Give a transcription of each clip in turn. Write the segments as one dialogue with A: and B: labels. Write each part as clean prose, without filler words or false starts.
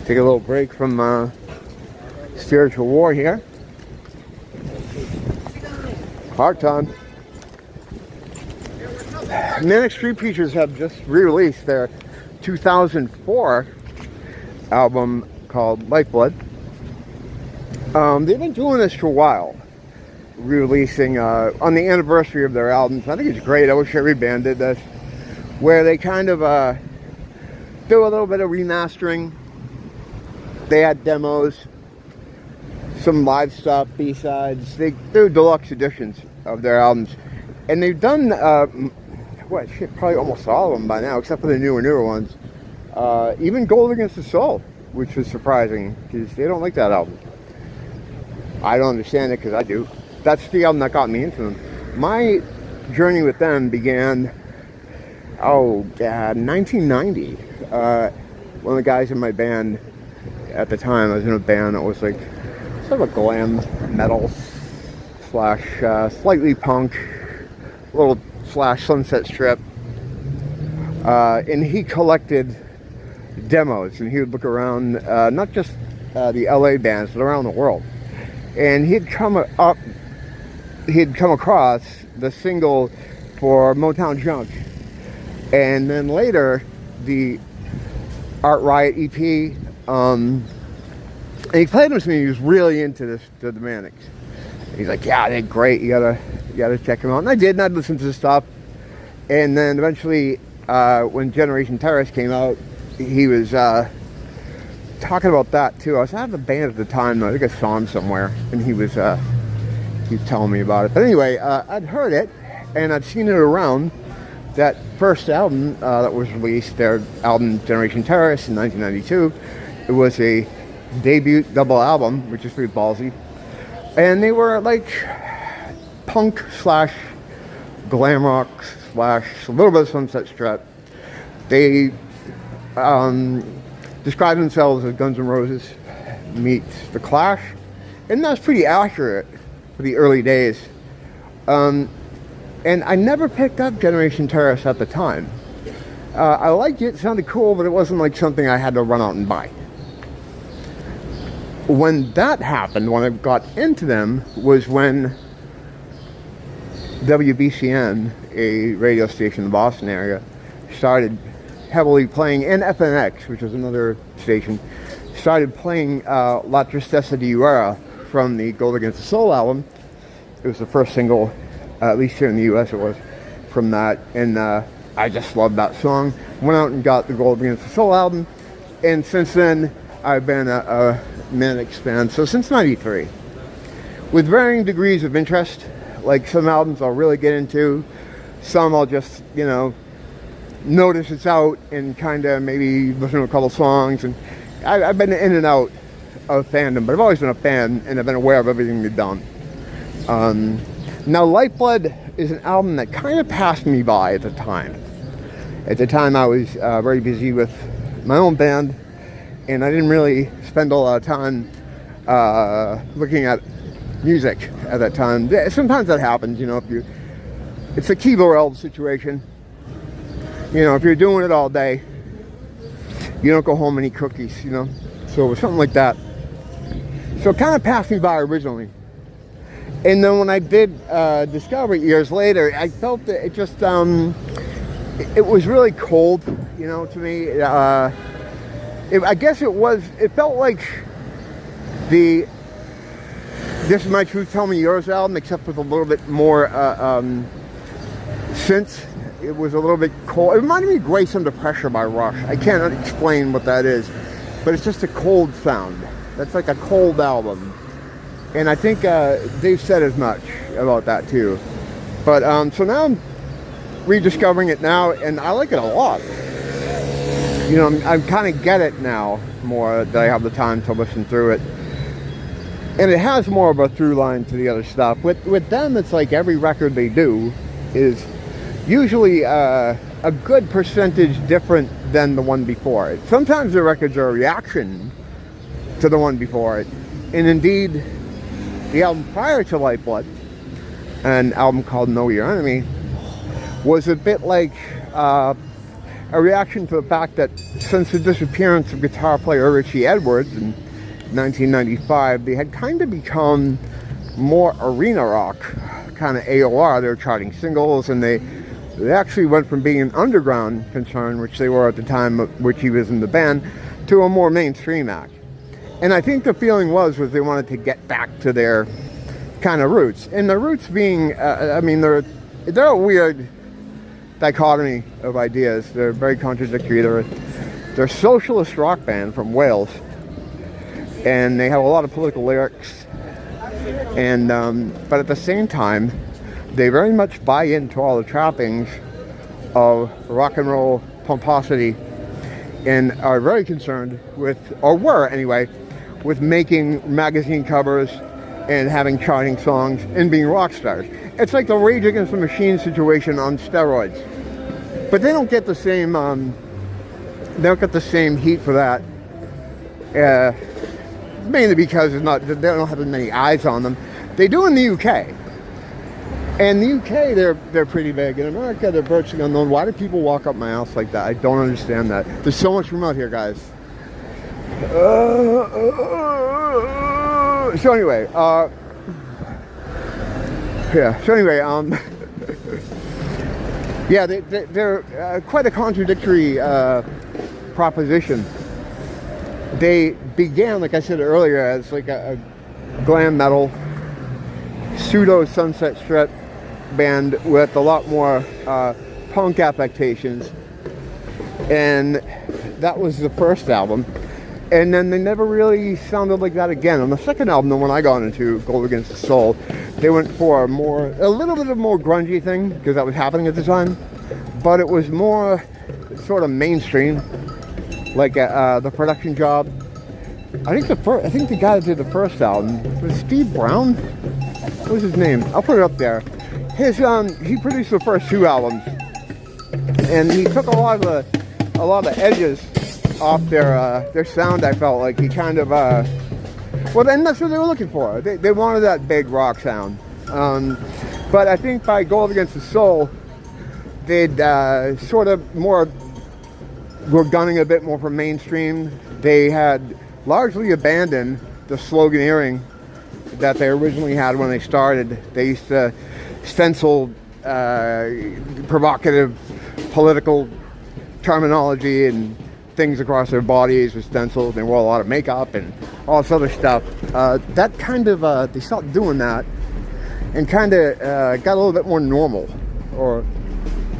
A: Take a little break from spiritual war here. Hard time. Manic Street Preachers have just re-released their 2004 album called Lifeblood. They've been doing this for a while, re-releasing on the anniversary of their albums. I think it's great. I wish every band did this, where they kind of do a little bit of remastering. They had demos, some live stuff, B-sides. They do deluxe editions of their albums, and they've done probably almost all of them by now, except for the newer ones. Even Gold Against the Soul, which was surprising because they don't like that album. I don't understand it because I do. That's the album that got me into them. My journey with them began, 1990. One of the guys in my band at the time, I was in a band that was like sort of a glam metal / slightly punk, little / Sunset Strip. And he collected demos, and he would look around, not just the LA bands, but around the world. And he'd come across the single for Motown Junk, and then later the Art Riot EP. And he played them to me. He was really into the Manics. He's like, "Yeah, they're great. You gotta check them out." And I did, and I'd listen to the stuff. And then eventually, when Generation Terrorist came out, he was talking about that too. I was out of the band at the time. I think I saw him somewhere, and he was telling me about it. But anyway, I'd heard it, and I'd seen it around. That first album that was released, their album Generation Terrorist in 1992, it was a debut double album, which is pretty ballsy. And they were like punk / glam rock / a little bit of Sunset Strip. They described themselves as Guns N' Roses meets The Clash, and that's pretty accurate for the early days. And I never picked up Generation Terrorist at the time. I liked it sounded cool, but it wasn't like something I had to run out and buy. When that happened, when I got into them, was when WBCN, a radio station in the Boston area, started heavily playing, and FNX, which was another station, started playing La Tristeza de Guerra from the Gold Against the Soul album. It was the first single, at least here in the US it was, from that, and I just loved that song. Went out and got the Gold Against the Soul album, and since then I've been a Manic fan, so since '93, with varying degrees of interest. Like some albums I'll really get into, some I'll just, notice it's out and kind of maybe listen to a couple songs, and I've been in and out of fandom, but I've always been a fan, and I've been aware of everything they've done. Now, Lifeblood is an album that kind of passed me by at the time. At the time, I was very busy with my own band, and I didn't really spend a lot of time looking at music at that time. Sometimes that happens, it's a keyboard situation. If you're doing it all day, you don't go home and eat cookies, So it was something like that. So it kind of passed me by originally. And then when I did discover it years later, I felt that it just, it was really cold, to me. I guess it felt like the This Is My Truth, Tell Me Yours album, except with a little bit more synths. It was a little bit cold. It reminded me of Grace Under Pressure by Rush. I can't explain what that is, but it's just a cold sound. That's like a cold album. And I think they've said as much about that too. But so now I'm rediscovering it now, and I like it a lot. I kind of get it now more that I have the time to listen through it. And it has more of a through line to the other stuff. With them, it's like every record they do is usually a good percentage different than the one before it. Sometimes the records are a reaction to the one before it. And indeed, the album prior to Lifeblood, an album called Know Your Enemy, was a bit like a reaction to the fact that since the disappearance of guitar player Richie Edwards in 1995, they had kind of become more arena rock, kind of AOR. They were charting singles, and they actually went from being an underground concern, which they were at the time which he was in the band, to a more mainstream act. And I think the feeling was they wanted to get back to their kind of roots. And the roots being, I mean, they're a weird dichotomy of ideas. They're very contradictory. They're a socialist rock band from Wales, and they have a lot of political lyrics. And but at the same time, they very much buy into all the trappings of rock and roll pomposity, and are very concerned with, or were anyway, with making magazine covers and having charting songs and being rock stars. It's like the Rage Against the Machine situation on steroids. But they don't get the same heat for that. Mainly because they don't have as many eyes on them. They do in the UK. And the UK, they're pretty big. In America, they're virtually unknown. Why do people walk up my house like that? I don't understand that. There's so much room out here, guys. So anyway, yeah, they're quite a contradictory proposition. They began, like I said earlier, as like a glam metal, pseudo Sunset Strip band with a lot more punk affectations, and that was the first album. And then they never really sounded like that again. On the second album, the one I got into, Gold Against the Soul, they went for a little bit of more grungy thing, because that was happening at the time. But it was more sort of mainstream, like the production job. I think the guy that did the first album was Steve Brown. What was his name? I'll put it up there. He produced the first two albums, and he took a lot of the edges off their sound. I felt like he kind of well, and that's what they were looking for. They wanted that big rock sound, but I think by Gold Against the Soul, they'd sort of more were gunning a bit more for mainstream. They had largely abandoned the sloganeering that they originally had when they started. They used to stencil provocative political terminology and things across their bodies with stencils. They wore a lot of makeup and all this other stuff. That kind of, they stopped doing that and kind of got a little bit more normal, or,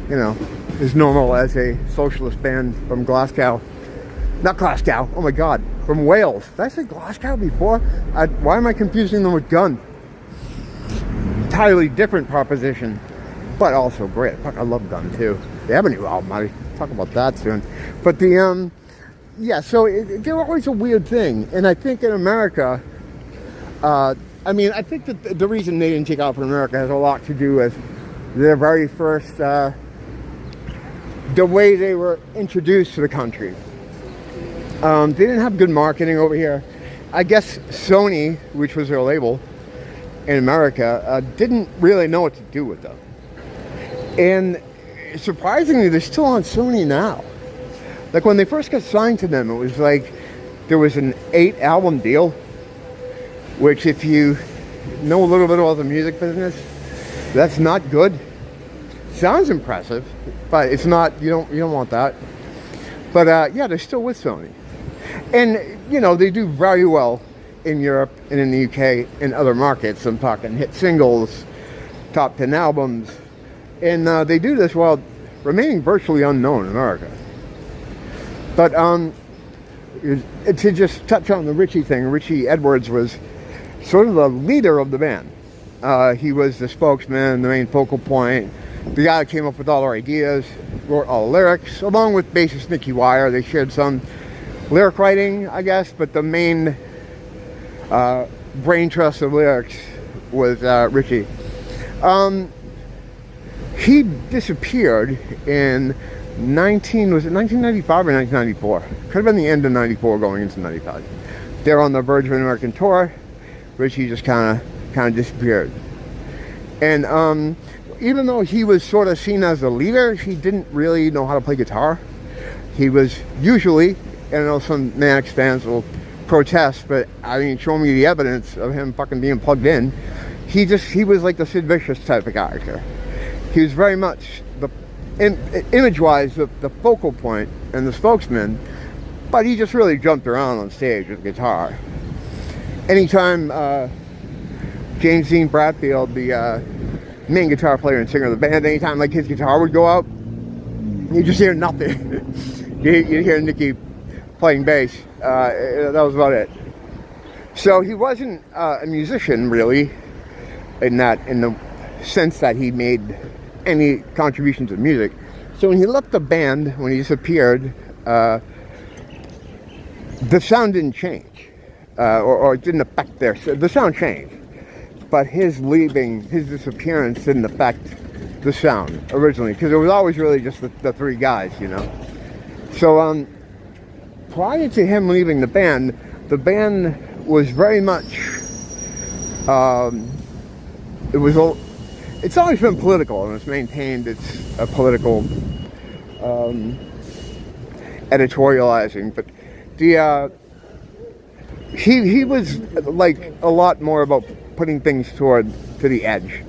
A: you know, as normal as a socialist band from Glasgow. Not Glasgow, oh my God, from Wales. Did I say Glasgow before? Why am I confusing them with Gun? Entirely different proposition, but also great. Fuck, I love Gun too. They have a new album. I'll talk about that soon. But the, yeah, so they're always a weird thing. And I think in America, I mean, I think that the reason they didn't take off in America has a lot to do with their very first, the way they were introduced to the country. They didn't have good marketing over here. I guess Sony, which was their label in America, didn't really know what to do with them. And surprisingly, they're still on Sony now. Like when they first got signed to them, it was like there was an 8-album deal, which if you know a little bit about the music business, that's not good. Sounds impressive, but it's not. You don't want that. But yeah, they're still with Sony. And, you know, they do very well in Europe and in the UK and other markets. I'm talking hit singles, top 10 albums. And they do this while remaining virtually unknown in America. But to just touch on the Richie thing, Richie Edwards was sort of the leader of the band. He was the spokesman, the main focal point, the guy that came up with all our ideas, wrote all the lyrics, along with bassist Nicky Wire. They shared some lyric writing, I guess, but the main brain trust of lyrics was Richie. He disappeared in 1995 or 1994? Could have been the end of 94 going into 95. They're on the verge of an American tour. Richie just kind of disappeared. And even though he was sort of seen as a leader, he didn't really know how to play guitar. He was usually, and I know some Manic fans will protest, but I mean, show me the evidence of him fucking being plugged in. He was like the Sid Vicious type of character. He was very much image-wise the focal point and the spokesman, but he just really jumped around on stage with guitar. Anytime James Dean Bradfield, the main guitar player and singer of the band, anytime like his guitar would go out, you just hear nothing. You'd hear Nicky playing bass. That was about it. So he wasn't a musician really, in the sense that he made any contribution to music. So when he left the band, when he disappeared, the sound didn't change, or it didn't affect the sound changed, but his disappearance didn't affect the sound originally, because it was always really just the three guys, you know. So prior to him leaving the band was very much it's always been political, and it's maintained its political editorializing, but he was like a lot more about putting things to the edge,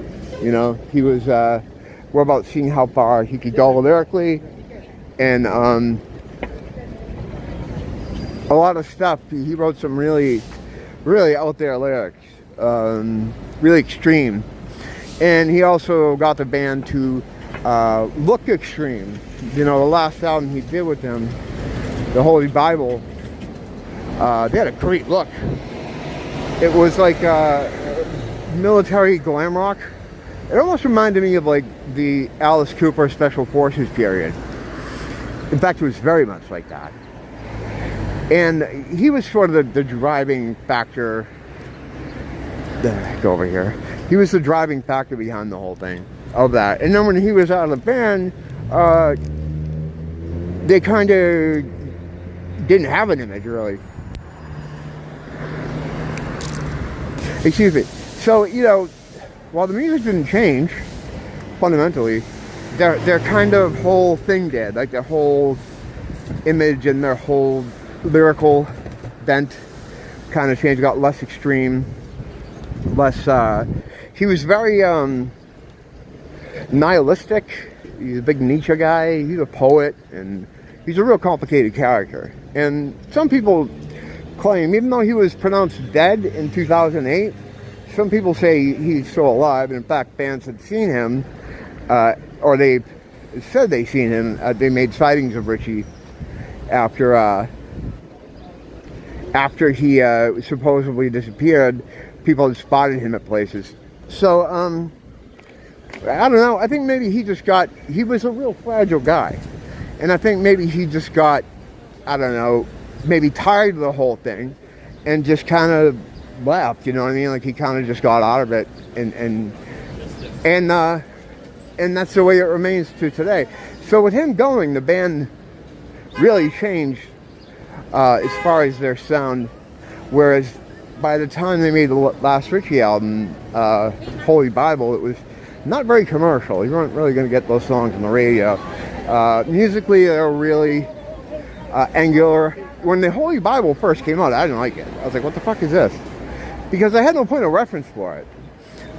A: you know. He was more about seeing how far he could go lyrically, and a lot of stuff. He wrote some really, really out there lyrics, really extreme. And he also got the band to look extreme. You know, the last album he did with them, the Holy Bible, they had a great look. It was like military glam rock. It almost reminded me of like the Alice Cooper Special Forces period. In fact, it was very much like that. And he was sort of the driving factor. Go over here. He was the driving factor behind the whole thing of that. And then when he was out of the band, they kind of didn't have an image really. Excuse me. So, you know, while the music didn't change fundamentally, their kind of whole thing did. Like their whole image and their whole lyrical bent kind of changed, got less extreme, less he was very nihilistic. He's a big Nietzsche guy. He's a poet, and he's a real complicated character. And some people claim, even though he was pronounced dead in 2008, some people say he's still alive. And in fact, fans had seen him, or they said they seen him. They made sightings of Richie after he supposedly disappeared. People had spotted him at places. So, I don't know. I think maybe he was a real fragile guy. And I think maybe he just got, I don't know, maybe tired of the whole thing and just kind of left, you know what I mean? Like he kind of just got out of it, and that's the way it remains to today. So with him going, the band really changed as far as their sound, whereas by the time they made the last Richie album, Holy Bible, it was not very commercial. You weren't really going to get those songs on the radio. Musically, they were really angular. When the Holy Bible first came out, I didn't like it. I was like, what the fuck is this? Because I had no point of reference for it.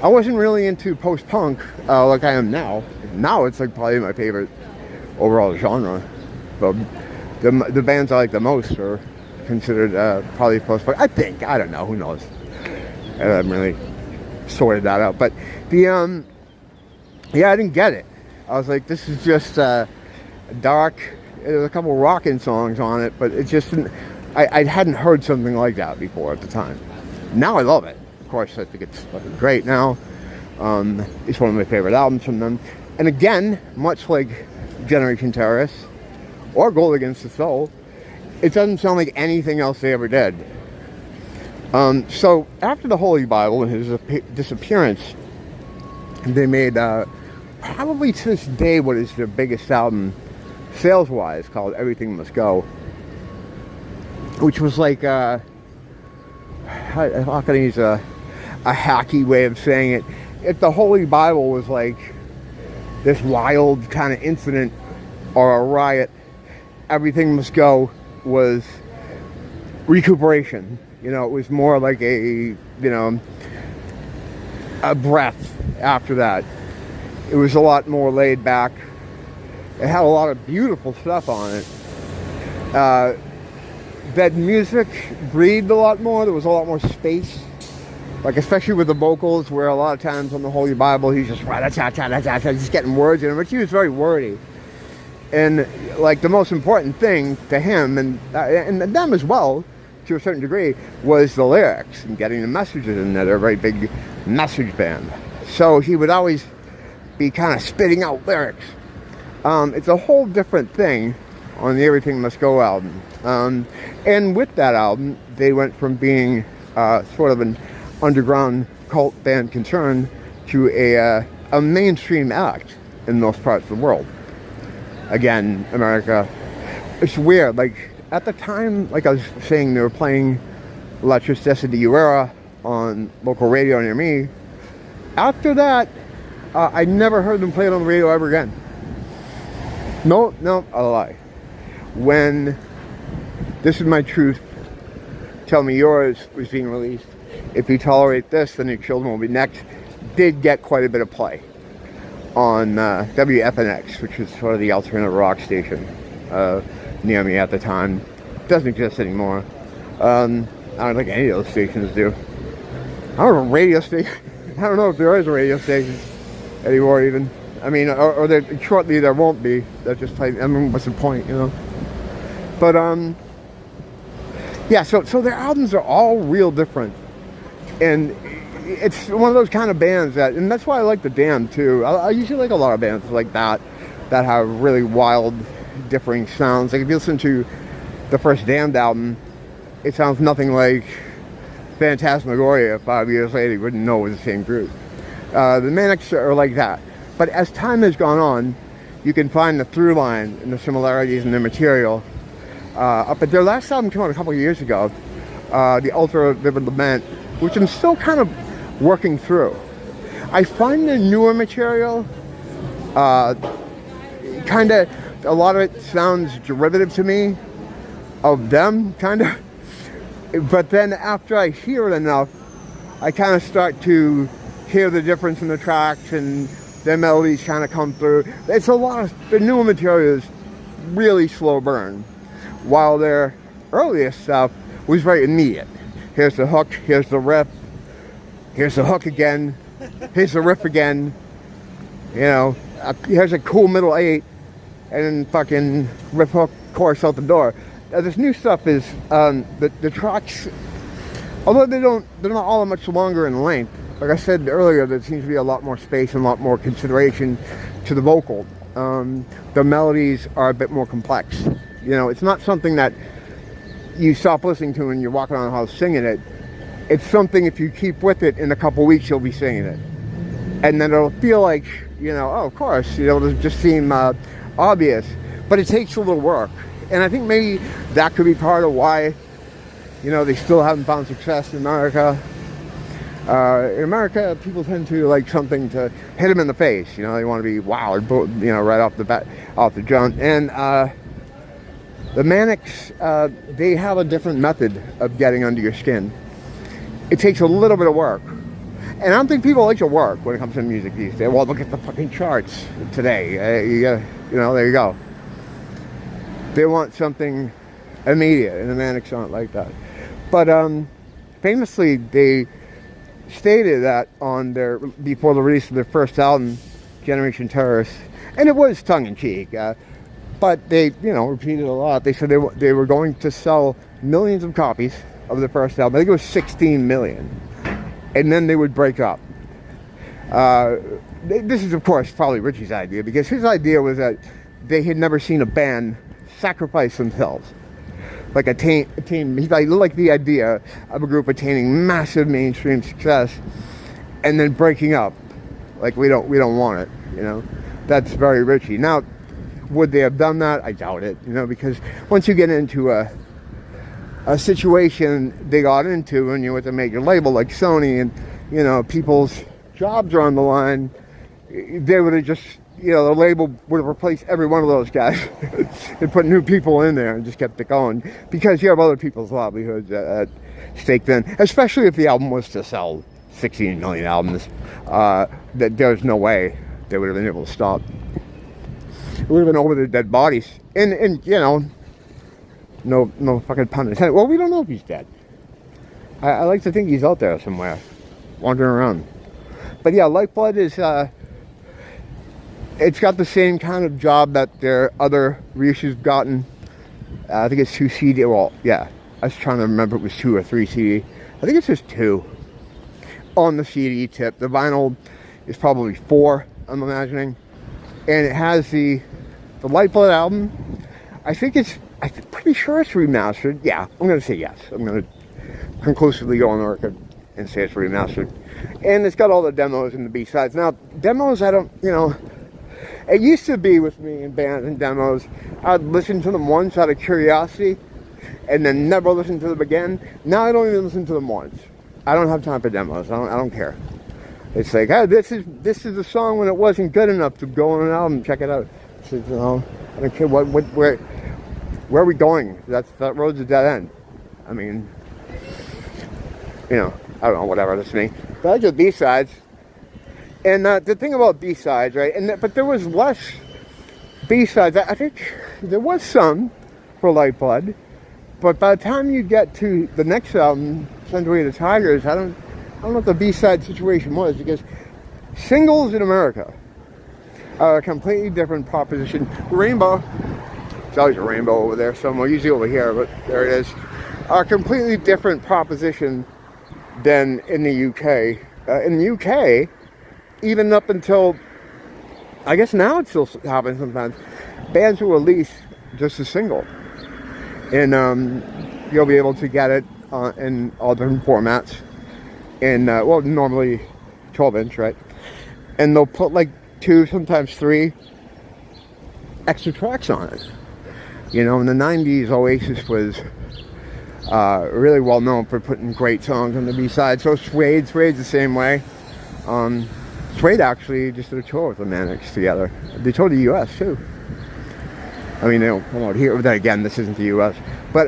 A: I wasn't really into post-punk like I am now. Now it's like probably my favorite overall genre. But the bands I like the most are considered probably post-punk. I think. I don't know. Who knows? I haven't really sorted that out. But the yeah, I didn't get it. I was like, this is just dark. There's a couple rocking songs on it, but it just didn't, I hadn't heard something like that before at the time. Now I love it. Of course, I think it's fucking great now. It's one of my favorite albums from them. And again, much like Generation Terrorists or Gold Against the Soul, it doesn't sound like anything else they ever did. So after the Holy Bible and his disappearance, they made probably to this day what is their biggest album sales-wise, called Everything Must Go, which was like how can I use a hacky way of saying it? If the Holy Bible was like this wild kind of incident or a riot, Everything Must Go was recuperation. You know, it was more like a breath after that. It was a lot more laid back. It had a lot of beautiful stuff on it. That music breathed a lot more. There was a lot more space. Like, especially with the vocals, where a lot of times on the Holy Bible, he's just just getting words in him, but he was very wordy. And, like, the most important thing to him, and them as well, to a certain degree, was the lyrics and getting the messages in there. They're a very big message band. So he would always be kind of spitting out lyrics. It's a whole different thing on the Everything Must Go album. And with that album, they went from being sort of an underground cult band concern to a mainstream act in most parts of the world. Again, America, it's weird. Like, at the time, like I was saying, they were playing Electricity Era on local radio near me. After that, I never heard them play it on the radio ever again. No, a lie. When This Is My Truth, Tell Me Yours was being released, If You Tolerate This, Then Your Children Will Be Next, did get quite a bit of play on WFNX, which was sort of the alternative rock station near me at the time. Doesn't exist anymore. I don't think any of those stations do. I don't know, radio station. I don't know if there is a radio station anymore even. I mean, or there, shortly there won't be. That just, I mean, what's the point, you know? But, yeah, so their albums are all real different. And it's one of those kind of bands that, and that's why I like The Damned too. I usually like a lot of bands like that have really wild, differing sounds. Like if you listen to the first Damned album, it sounds nothing like Phantasmagoria 5 years later. You wouldn't know it was the same group. The Manics are like that. But as time has gone on, you can find the through line and the similarities in their material. Up at their last album came out a couple of years ago, the Ultra Vivid Lament, which I'm still kind of working through. I find the newer material, kind of, a lot of it sounds derivative to me of them, kind of. But then after I hear it enough, I kind of start to hear the difference in the tracks and their melodies kind of come through. It's a lot of, the newer material is really slow burn, while their earliest stuff was very immediate. Here's the hook, here's the riff, here's the hook again, here's the riff again, you know, here's a cool middle 8, and then fucking riff, hook, chorus out the door. This new stuff is, the tracks, although they're not all that much longer in length, like I said earlier, there seems to be a lot more space and a lot more consideration to the vocal. The melodies are a bit more complex. You know, it's not something that you stop listening to and you're walking around the house singing it. It's something, if you keep with it, in a couple weeks you'll be singing it. And then it'll feel like, you know, oh, of course, you know, it'll just seem obvious. But it takes a little work. And I think maybe that could be part of why, you know, they still haven't found success in America. In America, people tend to like something to hit them in the face. You know, they want to be wow, you know, right off the bat, off the jump. And the Manics, they have a different method of getting under your skin. It takes a little bit of work. And I don't think people like to work when it comes to music these days. Well, look at the fucking charts today. You know, there you go. They want something immediate, and the Manics aren't like that. But famously, they stated that on before the release of their first album, Generation Terrorist, and it was tongue-in-cheek, but they, you know, repeated a lot. They said they were going to sell millions of copies of the first album. I think it was 16 million, and then they would break up. This is, of course, probably Richie's idea, because his idea was that they had never seen a band sacrifice themselves. Like he liked the idea of a group attaining massive mainstream success and then breaking up. Like, we don't want it, you know. That's very Richie. Now, would they have done that? I doubt it, you know, because once you get into a situation they got into and you're with a major label like Sony and, you know, people's jobs are on the line, they would have just, you know, the label would have replaced every one of those guys and put new people in there and just kept it going, because you have other people's livelihoods at stake then, especially if the album was to sell 16 million albums. That there's no way they would have been able to stop. It would have been over their dead bodies. And you know, no fucking pun intended. Well, we don't know if he's dead. I like to think he's out there somewhere, wandering around. But yeah, Lifeblood is, it's got the same kind of job that their other reissues gotten. I think it's 2 CD. Well, yeah, I was trying to remember if it was 2 or 3 CD. I think it's just 2 on the CD tip. The vinyl is probably 4, I'm imagining. And it has the Lifeblood album. I'm pretty sure it's remastered. Yeah, I'm going to say yes. I'm going to conclusively go on the record and say it's remastered. And it's got all the demos and the B-sides. Now, demos, I don't, you know, it used to be with me in bands and demos, I'd listen to them once out of curiosity and then never listen to them again. Now I don't even listen to them once. I don't have time for demos. I don't care. It's like, hey, this is the song when it wasn't good enough to go on an album and check it out. So, you know, I don't care where are we going? That road's a dead end. I mean, you know, I don't know, whatever, that's me. But I just B-sides. And the thing about B-sides, right, but there was less B-sides. I think there was some for Lifeblood, but by the time you get to the next album, Send Away the Tigers, I don't know what the B-side situation was, because singles in America are a completely different proposition. Rainbow, it's always a rainbow over there somewhere, usually over here, but there it is. A completely different proposition than in the UK. In the UK, even up until, I guess now it still happens sometimes, bands will release just a single. And you'll be able to get it in all different formats. And, well, normally 12-inch, right? And they'll put like 2, sometimes 3 extra tracks on it. You know, in the 90s, Oasis was really well known for putting great songs on the B-side. So Suede's the same way. Suede actually just did a tour with the Manics together. They toured the US too. I mean, they don't come out here. But then again, this isn't the US. But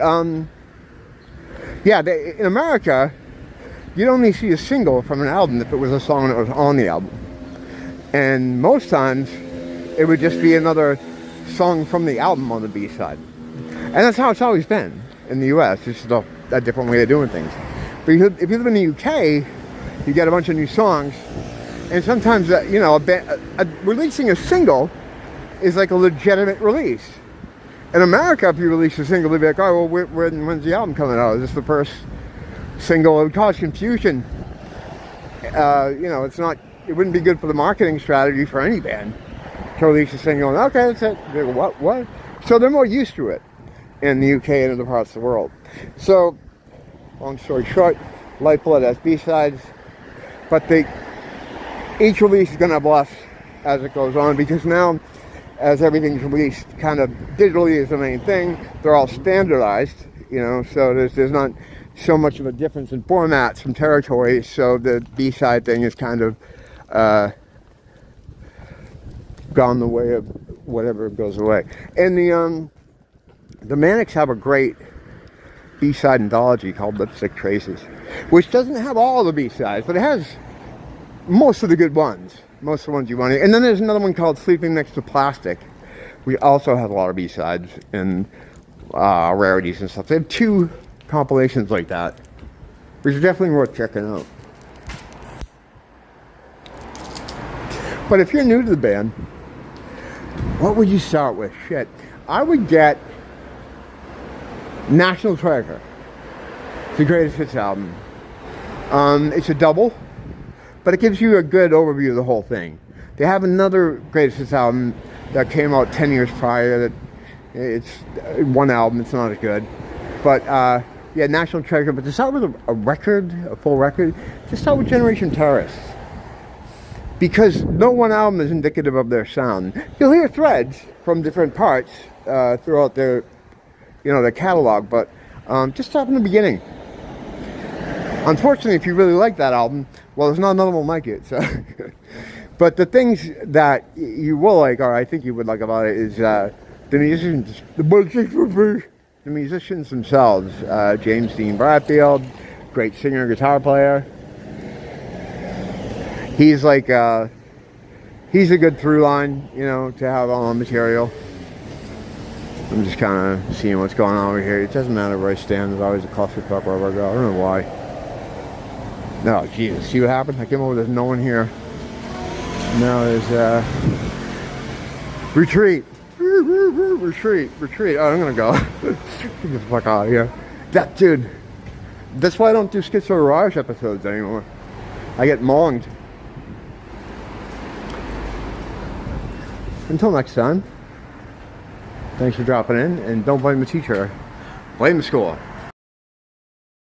A: yeah, in America, you'd only see a single from an album if it was a song that was on the album. And most times, it would just be another song from the album on the B-side. And that's how it's always been in the US. It's just a different way of doing things. But if you live in the UK, you get a bunch of new songs. And sometimes, you know, releasing a single is like a legitimate release. In America, if you release a single, they'd be like, oh, well, when's the album coming out? Is this the first single? It would cause confusion. You know, it wouldn't be good for the marketing strategy for any band to release a single. And, okay, that's it. They go, what? So they're more used to it in the UK and other parts of the world. So, long story short, Lifeblood has B-sides, but each release is going to have less as it goes on, because now, as everything's released kind of digitally is the main thing, they're all standardized, you know, so there's not so much of a difference in formats from territories, so the B-side thing is kind of gone the way of whatever goes away. And the Manics have a great B-side anthology called Lipstick Traces, which doesn't have all the B-sides, but it has most of the good ones. Most of the ones you want to. And then there's another one called Sleeping Next to Plastic. We also have a lot of B-sides and rarities and stuff. They have 2 compilations like that, which is definitely worth checking out. But if you're new to the band, what would you start with? Shit. I would get National Treasure. It's the greatest hits album. It's a double, but it gives you a good overview of the whole thing. They have another greatest hits album that came out 10 years prior. That it's one album. It's not as good, but yeah, National Treasure. But to start with a full record, just start with Generation Terrorists, because no one album is indicative of their sound. You'll hear threads from different parts throughout their catalog, but just start from the beginning. Unfortunately, if you really like that album, well, there's not another one like it. So, But the things that you will like, or I think you would like about it, is the musicians themselves. James Dean Bradfield, great singer, guitar player. He's like, he's a good through line, you know, to have on material. I'm just kind of seeing what's going on over here. It doesn't matter where I stand. There's always a clusterfuck wherever I go. I don't know why. No, Jesus. See what happened? I came over, there's no one here. Now there's retreat. Retreat. Oh, I'm gonna go. Get the fuck out of here. That dude. That's why I don't do Schizo Raj episodes anymore. I get monged. Until next time. Thanks for dropping in, and don't blame the teacher. Blame the school.